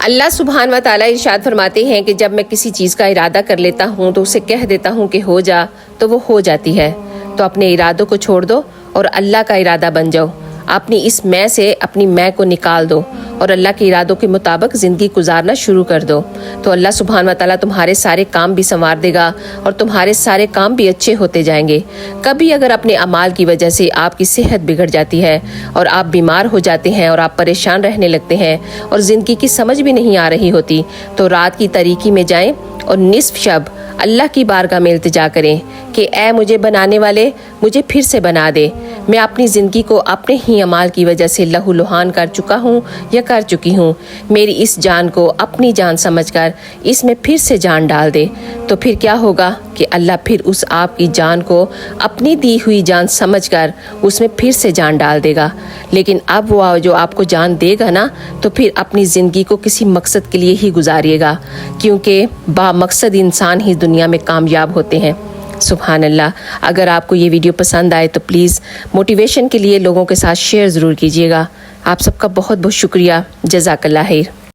اللہ سبحان و تعالیٰ ارشاد فرماتے ہیں کہ جب میں کسی چیز کا ارادہ کر لیتا ہوں تو اسے کہہ دیتا ہوں کہ ہو جا تو وہ ہو جاتی ہے۔ تو اپنے ارادوں کو چھوڑ دو اور اللہ کا ارادہ بن جاؤ۔ اپنی اس میں سے اپنی میں کو نکال دو اور اللہ کے ارادوں کے مطابق زندگی گزارنا شروع کر دو، تو اللہ سبحانہ و تعالیٰ تمہارے سارے کام بھی سنوار دے گا اور تمہارے سارے کام بھی اچھے ہوتے جائیں گے۔ کبھی اگر اپنے اعمال کی وجہ سے آپ کی صحت بگڑ جاتی ہے اور آپ بیمار ہو جاتے ہیں اور آپ پریشان رہنے لگتے ہیں اور زندگی کی سمجھ بھی نہیں آ رہی ہوتی، تو رات کی تاریکی میں جائیں اور نصف شب اللہ کی بارگاہ میں التجا کریں کہ اے مجھے بنانے والے، مجھے پھر سے بنا دے۔ میں اپنی زندگی کو اپنے ہی اعمال کی وجہ سے لہو لہان کر چکا ہوں یا کر چکی ہوں، میری اس جان کو اپنی جان سمجھ کر اس میں پھر سے جان ڈال دے۔ تو پھر کیا ہوگا کہ اللہ پھر اس آپ کی جان کو اپنی دی ہوئی جان سمجھ کر اس میں پھر سے جان ڈال دے گا۔ لیکن اب وہ جو آپ کو جان دے گا نا، تو پھر اپنی زندگی کو کسی مقصد کے لیے ہی گزاریے گا، کیونکہ با مقصد انسان ہی دنیا میں کامیاب ہوتے ہیں۔ سبحان اللہ۔ اگر آپ کو یہ ویڈیو پسند آئے تو پلیز موٹیویشن کے لیے لوگوں کے ساتھ شیئر ضرور کیجیے گا۔ آپ سب کا بہت بہت شکریہ۔ جزاک اللہ خیر۔